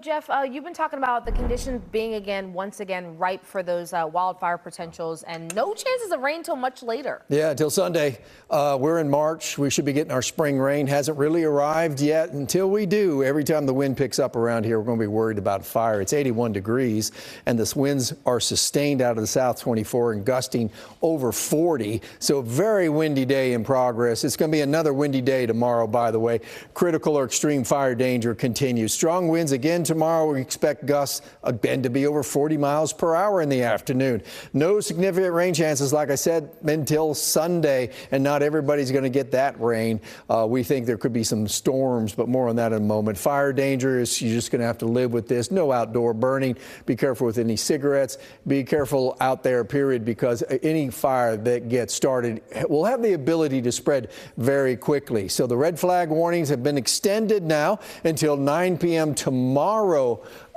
Jeff, you've been talking about the conditions being once again ripe for those wildfire potentials, and no chances of rain till much later. Yeah, until Sunday. We're in March. We should be getting our spring rain. Hasn't really arrived yet. Until we do, every time the wind picks up around here, we're going to be worried about fire. It's 81 degrees, and the winds are sustained out of the south 24 and gusting over 40. So very windy day in progress. It's going to be another windy day tomorrow, by the way. Critical or extreme fire danger continues. Strong winds again tomorrow. We expect gusts again to be over 40 miles per hour in the afternoon. No significant rain chances, like I said, until Sunday, and not everybody's going to get that rain. We think there could be some storms, but more on that in a moment. Fire danger is you're just going to have to live with this. No outdoor burning. Be careful with any cigarettes. Be careful out there, period, because any fire that gets started will have the ability to spread very quickly. So the red flag warnings have been extended now until 9 p.m. tomorrow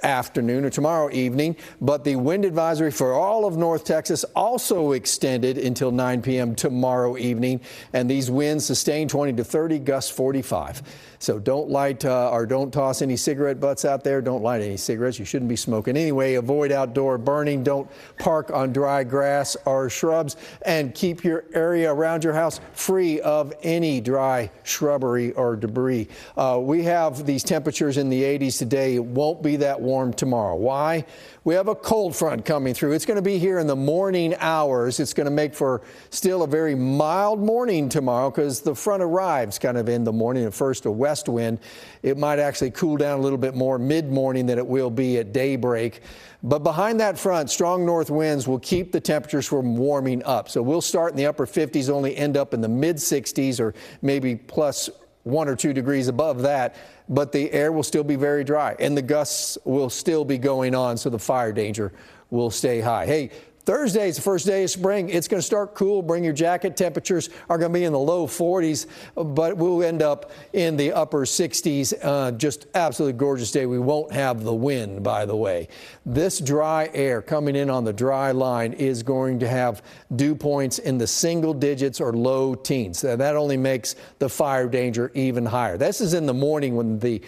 afternoon or tomorrow evening, but the wind advisory for all of North Texas also extended until 9 p.m. tomorrow evening, and these winds sustain 20 to 30, gusts 45. So don't light or don't toss any cigarette butts out there. Don't light any cigarettes. You shouldn't be smoking anyway. Avoid outdoor burning. Don't park on dry grass or shrubs, and keep your area around your house free of any dry shrubbery or debris. We have these temperatures in the 80s today. It won't be that warm tomorrow. Why? We have a cold front coming through. It's going to be here in the morning hours. It's going to make for still a very mild morning tomorrow because the front arrives kind of in the morning. At first, a west wind. It might actually cool down a little bit more mid-morning than it will be at daybreak. But behind that front, strong north winds will keep the temperatures from warming up. So we'll start in the upper 50s, only end up in the mid 60s or maybe plus 1 or 2 degrees above that, but the air will still be very dry and the gusts will still be going on, so the fire danger will stay high. Hey, Thursday is the first day of spring. It's going to start cool. Bring your jacket. Temperatures are going to be in the low 40s, but we'll end up in the upper 60s. Just absolutely gorgeous day. We won't have the wind, by the way. This dry air coming in on the dry line is going to have dew points in the single digits or low teens. That only makes the fire danger even higher. This is in the morning when the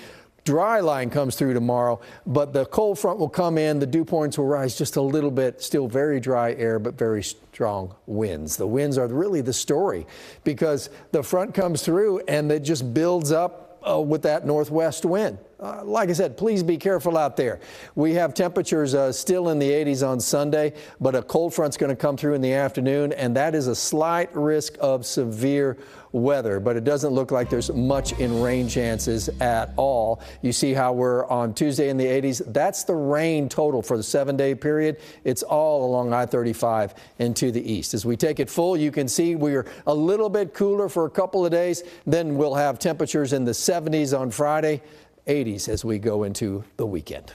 dry line comes through tomorrow, but the cold front will come in. The dew points will rise just a little bit. Still very dry air, but very strong winds. The winds are really the story because the front comes through and it just builds up with that northwest wind. Like I said, please be careful out there. We have temperatures still in the 80s on Sunday, but a cold front's going to come through in the afternoon, and that is a slight risk of severe weather, but it doesn't look like there's much in rain chances at all. You see how we're on Tuesday in the 80s. That's the rain total for the 7-day period. It's all along I-35 and to the east. As we take it full, you can see we're a little bit cooler for a couple of days. Then we'll have temperatures in the 70s on Friday, 80s as we go into the weekend.